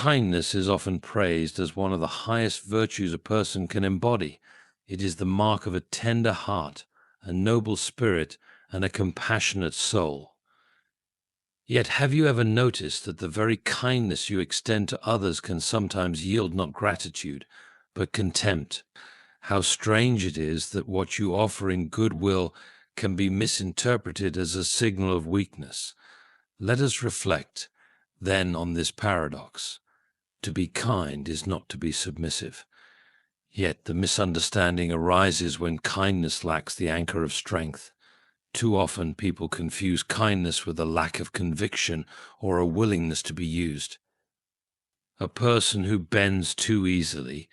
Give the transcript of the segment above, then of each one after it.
Kindness is often praised as one of the highest virtues a person can embody. It is the mark of a tender heart, a noble spirit, and a compassionate soul. Yet have you ever noticed that the very kindness you extend to others can sometimes yield not gratitude, but contempt? How strange it is that what you offer in goodwill can be misinterpreted as a signal of weakness. Let us reflect, then, on this paradox. To be kind is not to be submissive. Yet the misunderstanding arises when kindness lacks the anchor of strength. Too often people confuse kindness with a lack of conviction or a willingness to be used. A person who bends too easily,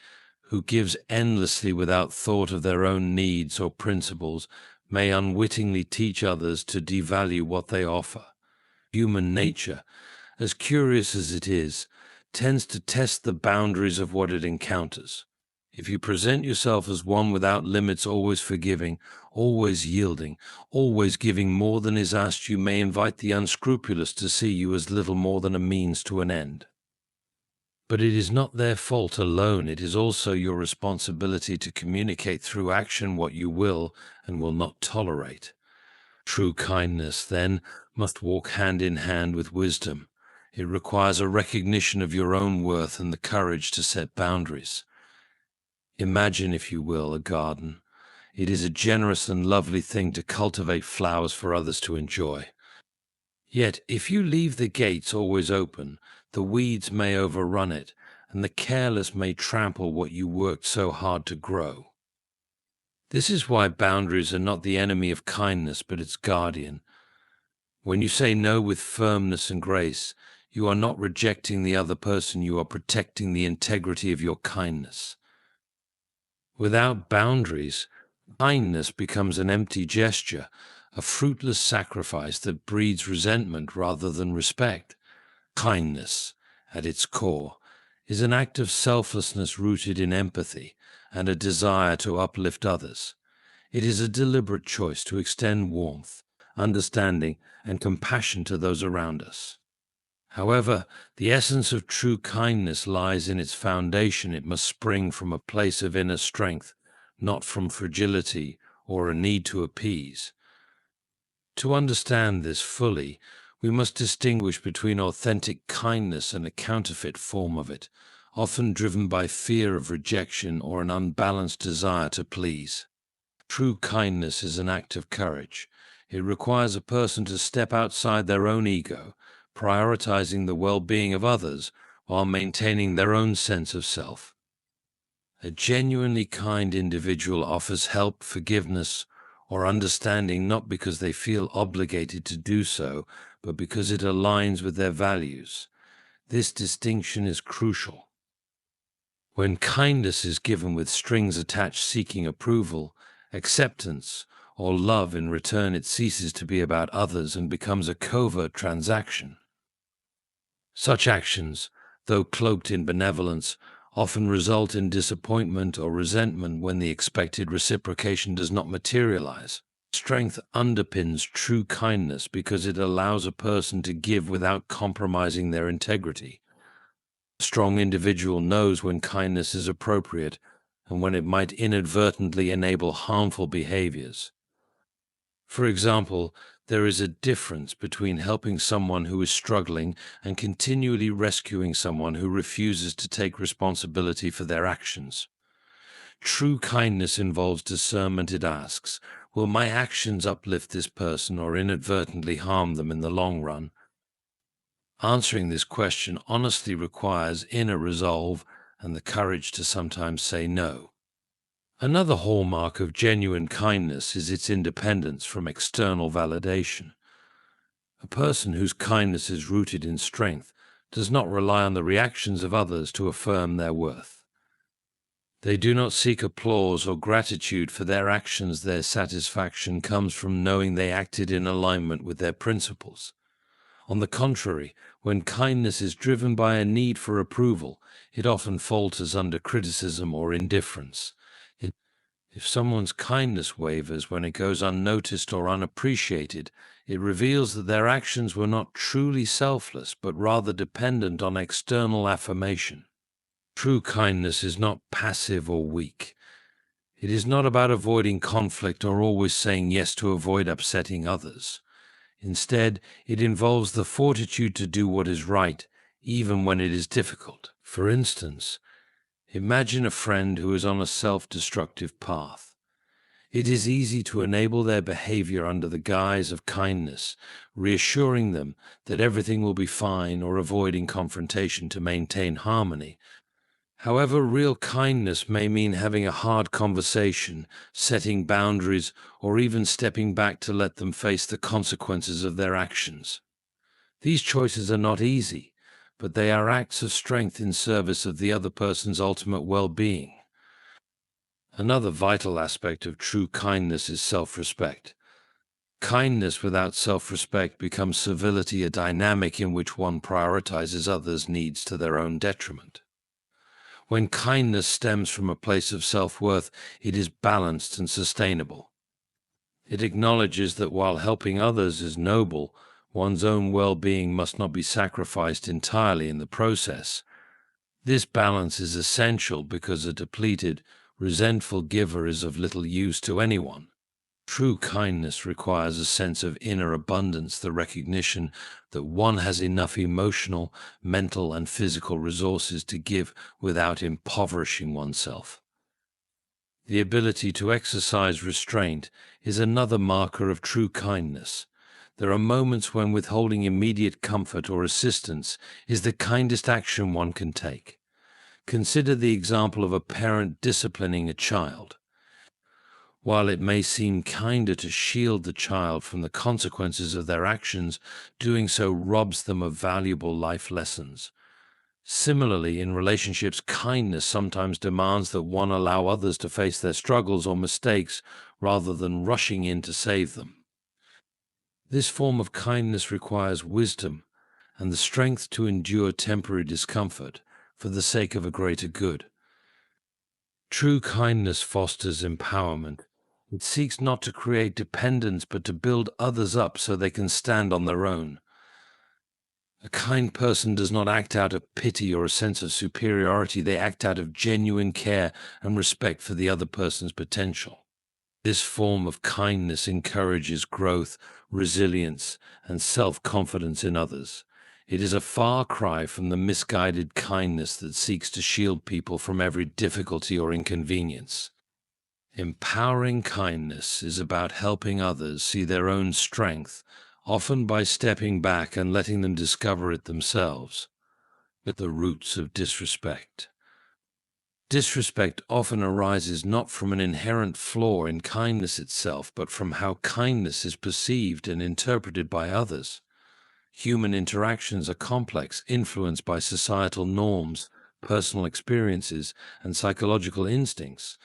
who gives endlessly without thought of their own needs or principles, may unwittingly teach others to devalue what they offer. Human nature, as curious as it is, tends to test the boundaries of what it encounters. If you present yourself as one without limits, always forgiving, always yielding, always giving more than is asked, you may invite the unscrupulous to see you as little more than a means to an end. But it is not their fault alone. It is also your responsibility to communicate through action what you will and will not tolerate. True kindness, then, must walk hand in hand with wisdom. It requires a recognition of your own worth and the courage to set boundaries. Imagine, if you will, a garden. It is a generous and lovely thing to cultivate flowers for others to enjoy. Yet, if you leave the gates always open, the weeds may overrun it, and the careless may trample what you worked so hard to grow. This is why boundaries are not the enemy of kindness, but its guardian. When you say no with firmness and grace, you are not rejecting the other person, you are protecting the integrity of your kindness. Without boundaries, kindness becomes an empty gesture, a fruitless sacrifice that breeds resentment rather than respect. Kindness, at its core, is an act of selflessness rooted in empathy and a desire to uplift others. It is a deliberate choice to extend warmth, understanding, and compassion to those around us. However, the essence of true kindness lies in its foundation. It must spring from a place of inner strength, not from fragility or a need to appease. To understand this fully, we must distinguish between authentic kindness and a counterfeit form of it, often driven by fear of rejection or an unbalanced desire to please. True kindness is an act of courage. It requires a person to step outside their own ego, prioritizing the well-being of others while maintaining their own sense of self. A genuinely kind individual offers help, forgiveness, or understanding not because they feel obligated to do so, but because it aligns with their values. This distinction is crucial. When kindness is given with strings attached seeking approval, acceptance, or love in return, it ceases to be about others and becomes a covert transaction. Such actions, though cloaked in benevolence, often result in disappointment or resentment when the expected reciprocation does not materialize. Strength underpins true kindness because it allows a person to give without compromising their integrity. A strong individual knows when kindness is appropriate and when it might inadvertently enable harmful behaviors. For example, there is a difference between helping someone who is struggling and continually rescuing someone who refuses to take responsibility for their actions. True kindness involves discernment. It asks, will my actions uplift this person or inadvertently harm them in the long run? Answering this question honestly requires inner resolve and the courage to sometimes say no. Another hallmark of genuine kindness is its independence from external validation. A person whose kindness is rooted in strength does not rely on the reactions of others to affirm their worth. They do not seek applause or gratitude for their actions. Their satisfaction comes from knowing they acted in alignment with their principles. On the contrary, when kindness is driven by a need for approval, it often falters under criticism or indifference. If someone's kindness wavers when it goes unnoticed or unappreciated, it reveals that their actions were not truly selfless, but rather dependent on external affirmation. True kindness is not passive or weak. It is not about avoiding conflict or always saying yes to avoid upsetting others. Instead, it involves the fortitude to do what is right, even when it is difficult. For instance, imagine a friend who is on a self-destructive path. It is easy to enable their behavior under the guise of kindness, reassuring them that everything will be fine or avoiding confrontation to maintain harmony. However, real kindness may mean having a hard conversation, setting boundaries, or even stepping back to let them face the consequences of their actions. These choices are not easy, but they are acts of strength in service of the other person's ultimate well-being. Another vital aspect of true kindness is self-respect. Kindness without self-respect becomes servility, a dynamic in which one prioritizes others' needs to their own detriment. When kindness stems from a place of self-worth, it is balanced and sustainable. It acknowledges that while helping others is noble, one's own well-being must not be sacrificed entirely in the process. This balance is essential because a depleted, resentful giver is of little use to anyone. True kindness requires a sense of inner abundance, the recognition that one has enough emotional, mental, and physical resources to give without impoverishing oneself. The ability to exercise restraint is another marker of true kindness. There are moments when withholding immediate comfort or assistance is the kindest action one can take. Consider the example of a parent disciplining a child. While it may seem kinder to shield the child from the consequences of their actions, doing so robs them of valuable life lessons. Similarly, in relationships, kindness sometimes demands that one allow others to face their struggles or mistakes rather than rushing in to save them. This form of kindness requires wisdom and the strength to endure temporary discomfort for the sake of a greater good. True kindness fosters empowerment. It seeks not to create dependence, but to build others up so they can stand on their own. A kind person does not act out of pity or a sense of superiority. They act out of genuine care and respect for the other person's potential. This form of kindness encourages growth, resilience, and self-confidence in others. It is a far cry from the misguided kindness that seeks to shield people from every difficulty or inconvenience. Empowering kindness is about helping others see their own strength, often by stepping back and letting them discover it themselves. At the roots of disrespect. Disrespect often arises not from an inherent flaw in kindness itself, but from how kindness is perceived and interpreted by others. Human interactions are complex, influenced by societal norms, personal experiences, and psychological instincts.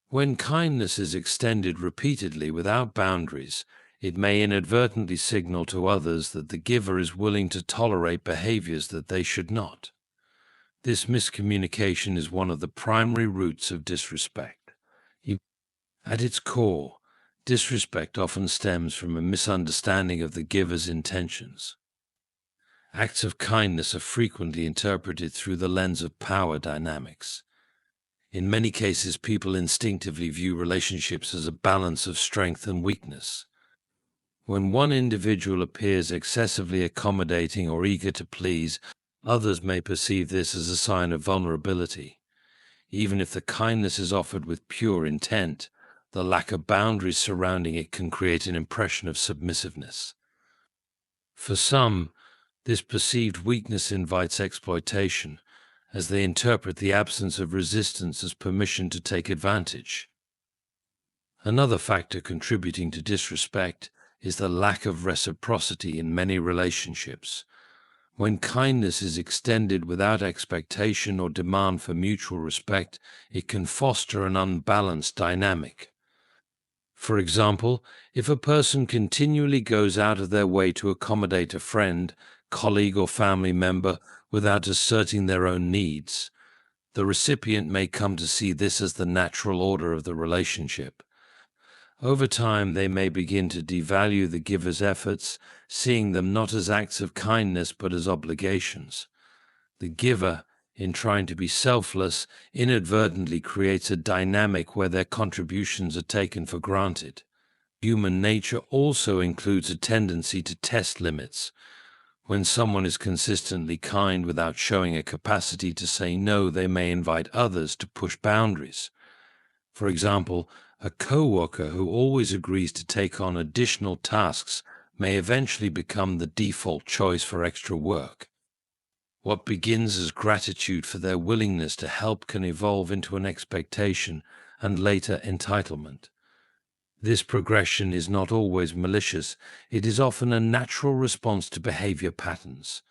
When kindness is extended repeatedly without boundaries, it may inadvertently signal to others that the giver is willing to tolerate behaviors that they should not. This miscommunication is one of the primary roots of disrespect. At its core, disrespect often stems from a misunderstanding of the giver's intentions. Acts of kindness are frequently interpreted through the lens of power dynamics. In many cases, people instinctively view relationships as a balance of strength and weakness. When one individual appears excessively accommodating or eager to please, others may perceive this as a sign of vulnerability. Even if the kindness is offered with pure intent, the lack of boundaries surrounding it can create an impression of submissiveness. For some, this perceived weakness invites exploitation, as they interpret the absence of resistance as permission to take advantage. Another factor contributing to disrespect is the lack of reciprocity in many relationships. When kindness is extended without expectation or demand for mutual respect, it can foster an unbalanced dynamic. For example, if a person continually goes out of their way to accommodate a friend, colleague, or family member without asserting their own needs, The recipient may come to see this as the natural order of the relationship. Over time, they may begin to devalue the giver's efforts, seeing them not as acts of kindness but as obligations. The giver, in trying to be selfless, inadvertently creates a dynamic where their contributions are taken for granted. Human nature also includes a tendency to test limits. When someone is consistently kind without showing a capacity to say no, they may invite others to push boundaries. For example, a coworker who always agrees to take on additional tasks may eventually become the default choice for extra work. What begins as gratitude for their willingness to help can evolve into an expectation and later entitlement. This progression is not always malicious. It is often a natural response to behavior patterns.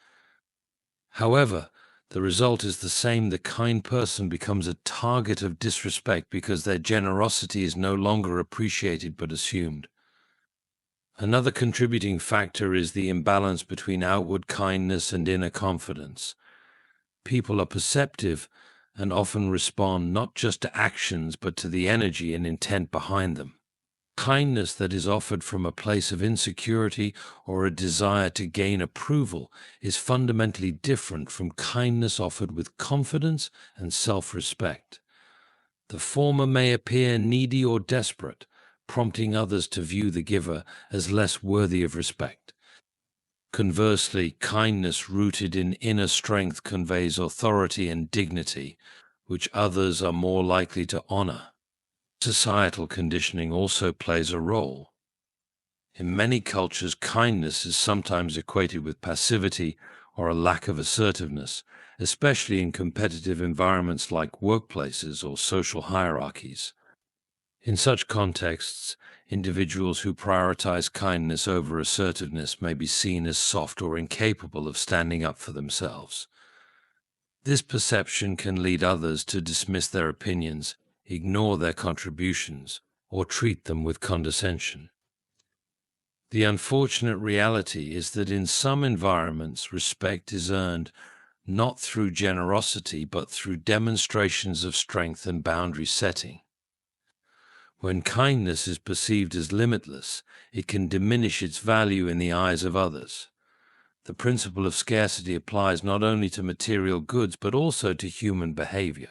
However, the result is the same. The kind person becomes a target of disrespect because their generosity is no longer appreciated but assumed. Another contributing factor is the imbalance between outward kindness and inner confidence. People are perceptive and often respond not just to actions but to the energy and intent behind them. Kindness that is offered from a place of insecurity or a desire to gain approval is fundamentally different from kindness offered with confidence and self-respect. The former may appear needy or desperate, prompting others to view the giver as less worthy of respect. Conversely, kindness rooted in inner strength conveys authority and dignity, which others are more likely to honor. Societal conditioning also plays a role. In many cultures, kindness is sometimes equated with passivity or a lack of assertiveness, especially in competitive environments like workplaces or social hierarchies. In such contexts, individuals who prioritize kindness over assertiveness may be seen as soft or incapable of standing up for themselves. This perception can lead others to dismiss their opinions, ignore their contributions, or treat them with condescension. The unfortunate reality is that in some environments, respect is earned not through generosity but through demonstrations of strength and boundary setting. When kindness is perceived as limitless, it can diminish its value in the eyes of others. The principle of scarcity applies not only to material goods but also to human behavior.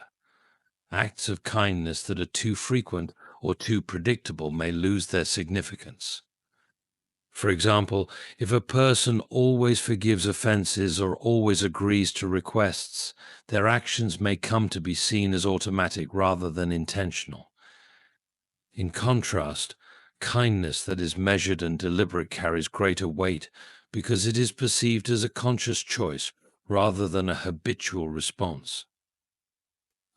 Acts of kindness that are too frequent or too predictable may lose their significance. For example, if a person always forgives offenses or always agrees to requests, their actions may come to be seen as automatic rather than intentional. In contrast, kindness that is measured and deliberate carries greater weight because it is perceived as a conscious choice rather than a habitual response.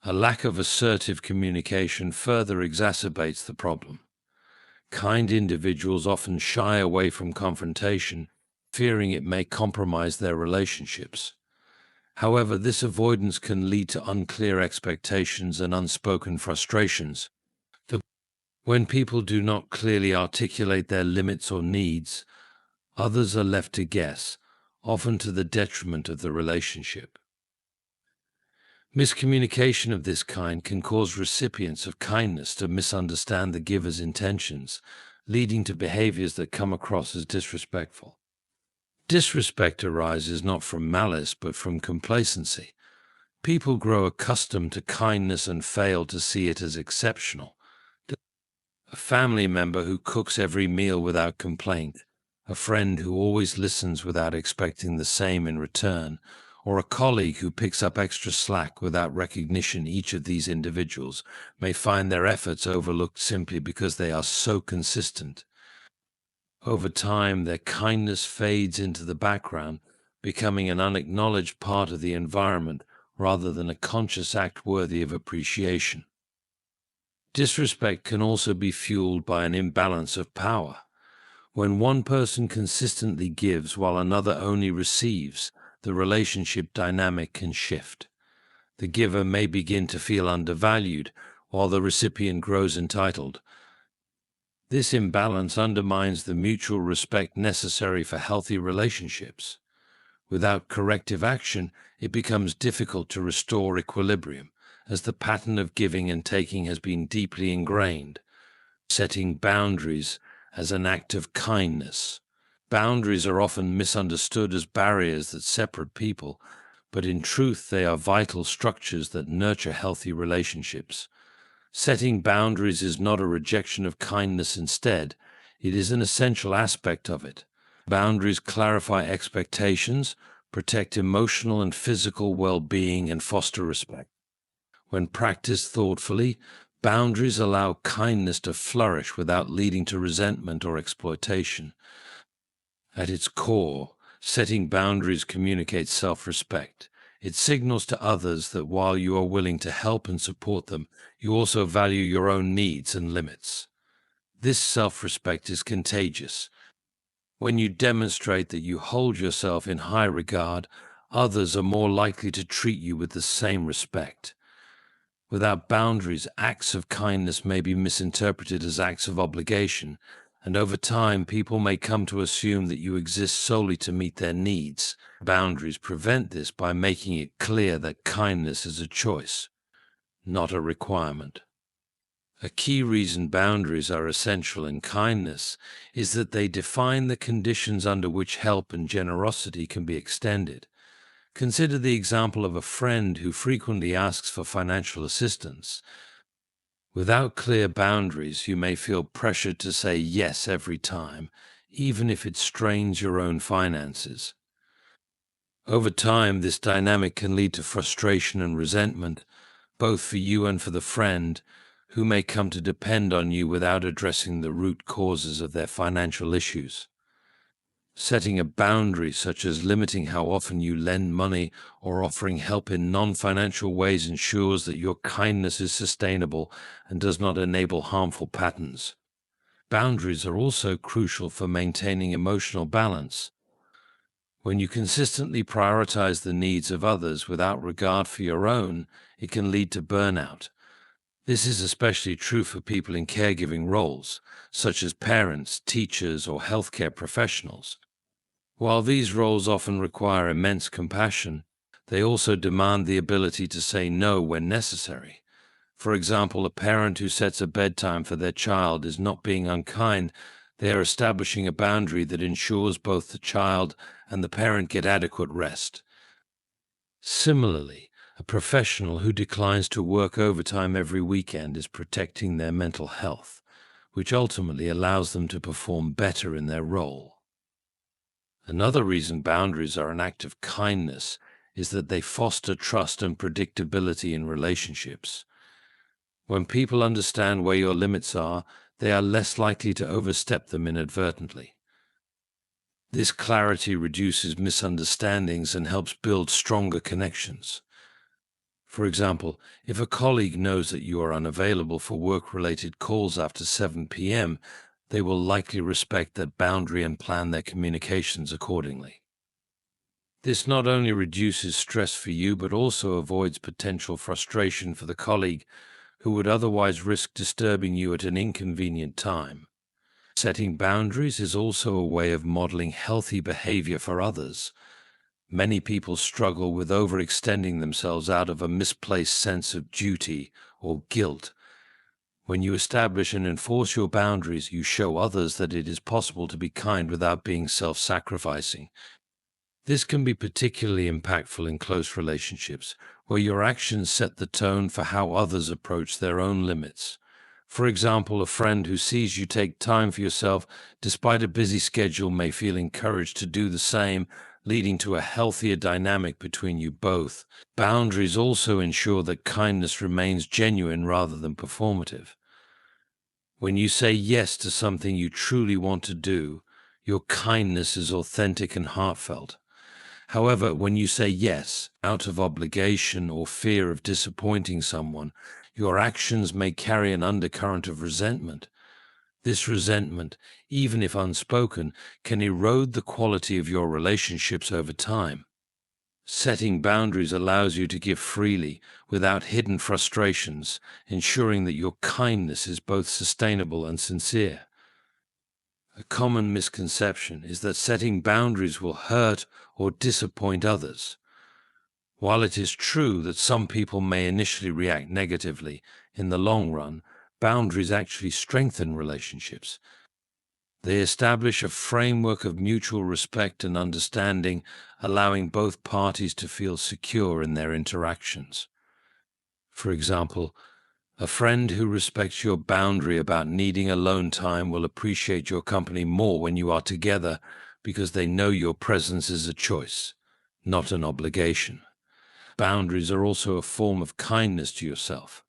A lack of assertive communication further exacerbates the problem. Kind individuals often shy away from confrontation, fearing it may compromise their relationships. However, this avoidance can lead to unclear expectations and unspoken frustrations. When people do not clearly articulate their limits or needs, others are left to guess, often to the detriment of the relationship. Miscommunication of this kind can cause recipients of kindness to misunderstand the giver's intentions, leading to behaviors that come across as disrespectful. Disrespect arises not from malice but from complacency. People grow accustomed to kindness and fail to see it as exceptional. A family member who cooks every meal without complaint, a friend who always listens without expecting the same in return, or a colleague who picks up extra slack without recognition. Each of these individuals may find their efforts overlooked simply because they are so consistent. Over time, their kindness fades into the background, becoming an unacknowledged part of the environment rather than a conscious act worthy of appreciation. Disrespect can also be fueled by an imbalance of power. When one person consistently gives while another only receives, the relationship dynamic can shift. The giver may begin to feel undervalued, while the recipient grows entitled. This imbalance undermines the mutual respect necessary for healthy relationships. Without corrective action, it becomes difficult to restore equilibrium, as the pattern of giving and taking has been deeply ingrained. Setting boundaries as an act of kindness. Boundaries are often misunderstood as barriers that separate people, but in truth they are vital structures that nurture healthy relationships. Setting boundaries is not a rejection of kindness. Instead, it is an essential aspect of it. Boundaries clarify expectations, protect emotional and physical well-being, and foster respect. When practiced thoughtfully, boundaries allow kindness to flourish without leading to resentment or exploitation. At its core, setting boundaries communicates self-respect. It signals to others that while you are willing to help and support them, you also value your own needs and limits. This self-respect is contagious. When you demonstrate that you hold yourself in high regard, others are more likely to treat you with the same respect. Without boundaries, acts of kindness may be misinterpreted as acts of obligation, and over time people may come to assume that you exist solely to meet their needs. Boundaries prevent this by making it clear that kindness is a choice, not a requirement. A key reason boundaries are essential in kindness is that they define the conditions under which help and generosity can be extended. Consider the example of a friend who frequently asks for financial assistance. Without clear boundaries, you may feel pressured to say yes every time, even if it strains your own finances. Over time, this dynamic can lead to frustration and resentment, both for you and for the friend, who may come to depend on you without addressing the root causes of their financial issues. Setting a boundary, such as limiting how often you lend money or offering help in non-financial ways, ensures that your kindness is sustainable and does not enable harmful patterns. Boundaries are also crucial for maintaining emotional balance. When you consistently prioritize the needs of others without regard for your own, it can lead to burnout. This is especially true for people in caregiving roles, such as parents, teachers, or healthcare professionals. While these roles often require immense compassion, they also demand the ability to say no when necessary. For example, a parent who sets a bedtime for their child is not being unkind. They are establishing a boundary that ensures both the child and the parent get adequate rest. Similarly, a professional who declines to work overtime every weekend is protecting their mental health, which ultimately allows them to perform better in their role. Another reason boundaries are an act of kindness is that they foster trust and predictability in relationships. When people understand where your limits are, they are less likely to overstep them inadvertently. This clarity reduces misunderstandings and helps build stronger connections. For example, if a colleague knows that you are unavailable for work-related calls after 7 p.m., they will likely respect that boundary and plan their communications accordingly. This not only reduces stress for you, but also avoids potential frustration for the colleague who would otherwise risk disturbing you at an inconvenient time. Setting boundaries is also a way of modeling healthy behavior for others. Many people struggle with overextending themselves out of a misplaced sense of duty or guilt. When you establish and enforce your boundaries, you show others that it is possible to be kind without being self-sacrificing. This can be particularly impactful in close relationships, where your actions set the tone for how others approach their own limits. For example, a friend who sees you take time for yourself despite a busy schedule may feel encouraged to do the same, leading to a healthier dynamic between you both. Boundaries also ensure that kindness remains genuine rather than performative. When you say yes to something you truly want to do, your kindness is authentic and heartfelt. However, when you say yes out of obligation or fear of disappointing someone, your actions may carry an undercurrent of resentment. This resentment, even if unspoken, can erode the quality of your relationships over time. Setting boundaries allows you to give freely, without hidden frustrations, ensuring that your kindness is both sustainable and sincere. A common misconception is that setting boundaries will hurt or disappoint others. While it is true that some people may initially react negatively, in the long run, boundaries actually strengthen relationships. They establish a framework of mutual respect and understanding, allowing both parties to feel secure in their interactions. For example, a friend who respects your boundary about needing alone time will appreciate your company more when you are together because they know your presence is a choice, not an obligation. Boundaries are also a form of kindness to yourself.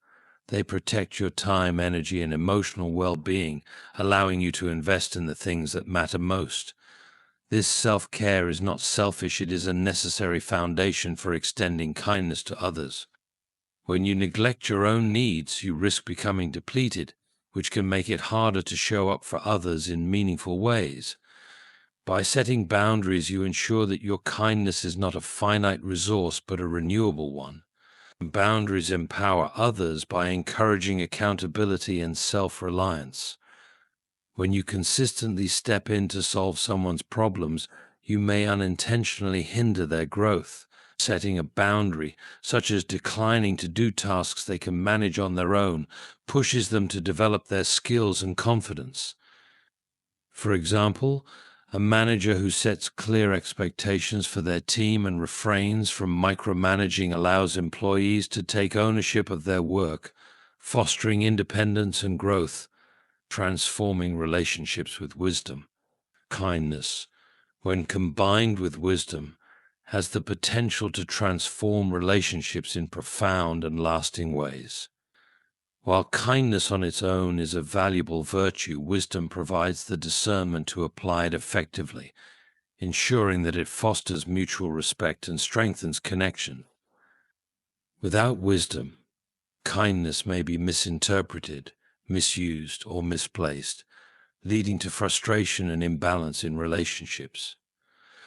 They protect your time, energy, and emotional well-being, allowing you to invest in the things that matter most. This self-care is not selfish, it is a necessary foundation for extending kindness to others. When you neglect your own needs, you risk becoming depleted, which can make it harder to show up for others in meaningful ways. By setting boundaries, you ensure that your kindness is not a finite resource but a renewable one. Boundaries empower others by encouraging accountability and self-reliance. When you consistently step in to solve someone's problems, you may unintentionally hinder their growth. Setting a boundary, such as declining to do tasks they can manage on their own, pushes them to develop their skills and confidence. For example, a manager who sets clear expectations for their team and refrains from micromanaging allows employees to take ownership of their work, fostering independence and growth, transforming relationships with wisdom. Kindness, when combined with wisdom, has the potential to transform relationships in profound and lasting ways. While kindness on its own is a valuable virtue, wisdom provides the discernment to apply it effectively, ensuring that it fosters mutual respect and strengthens connection. Without wisdom, kindness may be misinterpreted, misused, or misplaced, leading to frustration and imbalance in relationships.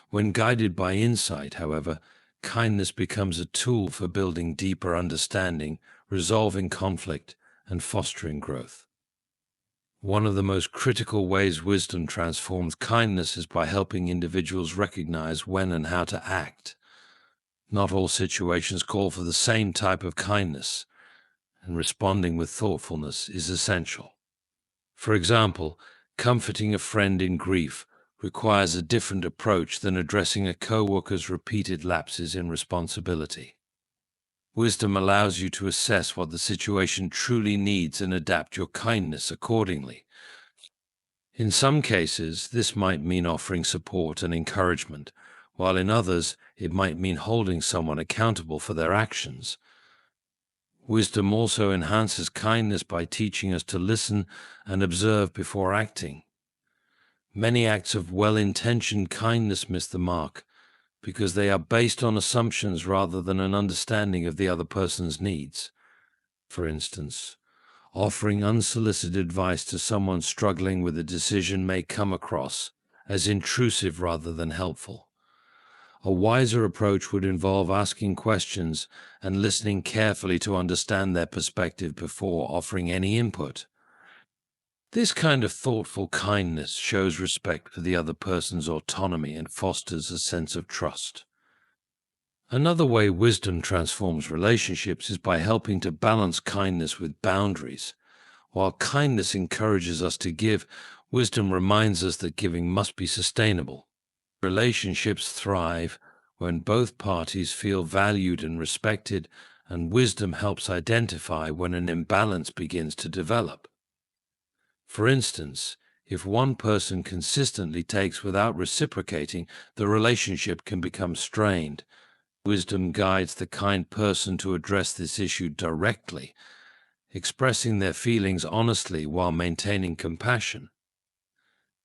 When guided by insight, however, kindness becomes a tool for building deeper understanding, resolving conflict, and fostering growth. One of the most critical ways wisdom transforms kindness is by helping individuals recognize when and how to act. Not all situations call for the same type of kindness, and responding with thoughtfulness is essential. For example, comforting a friend in grief requires a different approach than addressing a coworker's repeated lapses in responsibility. Wisdom allows you to assess what the situation truly needs and adapt your kindness accordingly. In some cases, this might mean offering support and encouragement, while in others, it might mean holding someone accountable for their actions. Wisdom also enhances kindness by teaching us to listen and observe before acting. Many acts of well-intentioned kindness miss the mark because they are based on assumptions rather than an understanding of the other person's needs. For instance, offering unsolicited advice to someone struggling with a decision may come across as intrusive rather than helpful. A wiser approach would involve asking questions and listening carefully to understand their perspective before offering any input. This kind of thoughtful kindness shows respect for the other person's autonomy and fosters a sense of trust. Another way wisdom transforms relationships is by helping to balance kindness with boundaries. While kindness encourages us to give, wisdom reminds us that giving must be sustainable. Relationships thrive when both parties feel valued and respected, and wisdom helps identify when an imbalance begins to develop. For instance, if one person consistently takes without reciprocating, the relationship can become strained. Wisdom guides the kind person to address this issue directly, expressing their feelings honestly while maintaining compassion.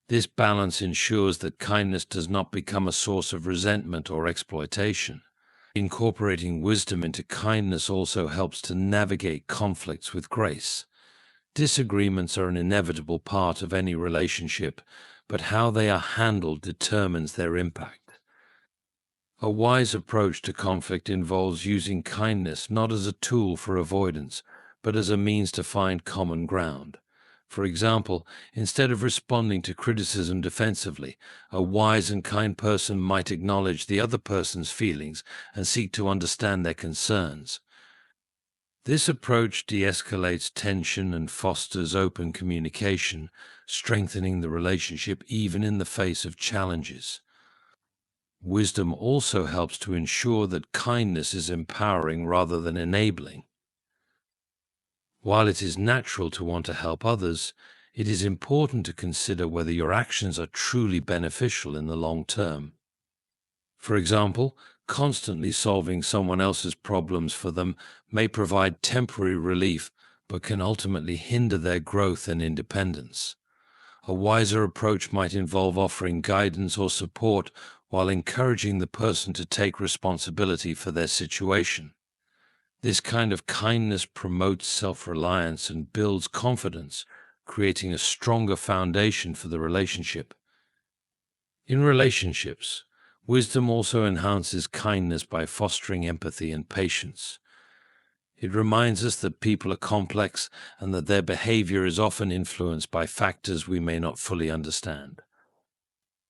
This balance ensures that kindness does not become a source of resentment or exploitation. Incorporating wisdom into kindness also helps to navigate conflicts with grace. Disagreements are an inevitable part of any relationship, but how they are handled determines their impact. A wise approach to conflict involves using kindness not as a tool for avoidance, but as a means to find common ground. For example, instead of responding to criticism defensively, a wise and kind person might acknowledge the other person's feelings and seek to understand their concerns. This approach de-escalates tension and fosters open communication, strengthening the relationship even in the face of challenges. Wisdom also helps to ensure that kindness is empowering rather than enabling. While it is natural to want to help others, it is important to consider whether your actions are truly beneficial in the long term. For example, constantly solving someone else's problems for them may provide temporary relief, but can ultimately hinder their growth and independence. A wiser approach might involve offering guidance or support while encouraging the person to take responsibility for their situation. This kind of kindness promotes self-reliance and builds confidence, creating a stronger foundation for the relationship. In relationships, wisdom also enhances kindness by fostering empathy and patience. It reminds us that people are complex and that their behavior is often influenced by factors we may not fully understand.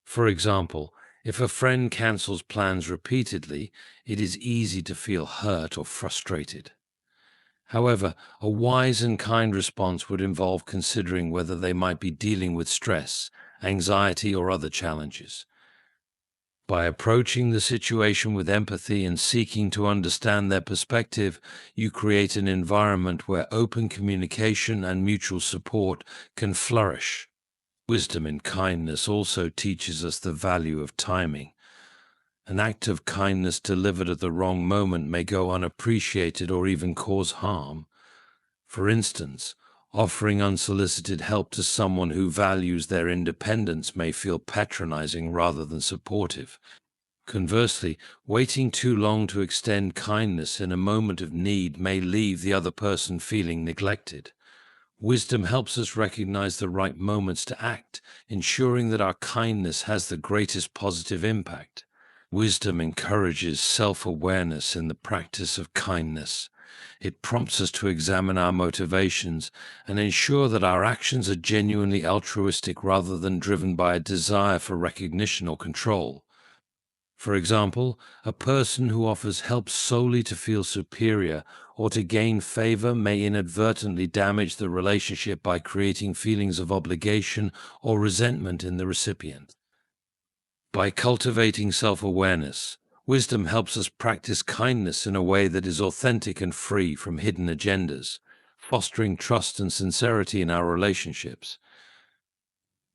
For example, if a friend cancels plans repeatedly, it is easy to feel hurt or frustrated. However, a wise and kind response would involve considering whether they might be dealing with stress, anxiety, or other challenges. By approaching the situation with empathy and seeking to understand their perspective, you create an environment where open communication and mutual support can flourish. Wisdom in kindness also teaches us the value of timing. An act of kindness delivered at the wrong moment may go unappreciated or even cause harm. For instance, offering unsolicited help to someone who values their independence may feel patronizing rather than supportive. Conversely, waiting too long to extend kindness in a moment of need may leave the other person feeling neglected. Wisdom helps us recognize the right moments to act, ensuring that our kindness has the greatest positive impact. Wisdom encourages self-awareness in the practice of kindness. It prompts us to examine our motivations and ensure that our actions are genuinely altruistic rather than driven by a desire for recognition or control. For example, a person who offers help solely to feel superior or to gain favor may inadvertently damage the relationship by creating feelings of obligation or resentment in the recipient. By cultivating self-awareness, wisdom helps us practice kindness in a way that is authentic and free from hidden agendas, fostering trust and sincerity in our relationships.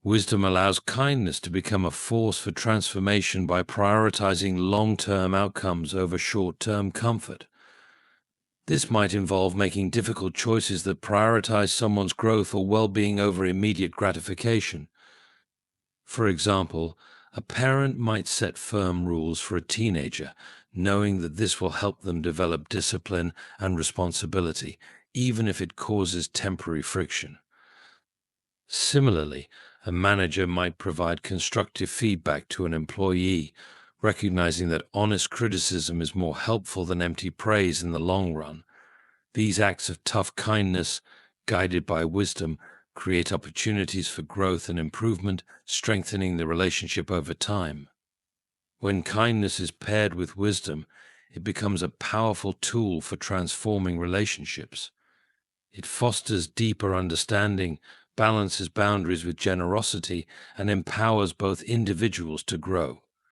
Wisdom allows kindness to become a force for transformation by prioritizing long-term outcomes over short-term comfort. This might involve making difficult choices that prioritize someone's growth or well-being over immediate gratification. For example, a parent might set firm rules for a teenager, knowing that this will help them develop discipline and responsibility, even if it causes temporary friction. Similarly, a manager might provide constructive feedback to an employee, recognizing that honest criticism is more helpful than empty praise in the long run. These acts of tough kindness, guided by wisdom, create opportunities for growth and improvement, strengthening the relationship over time. When kindness is paired with wisdom, it becomes a powerful tool for transforming relationships. It fosters deeper understanding, balances boundaries with generosity, and empowers both individuals to grow.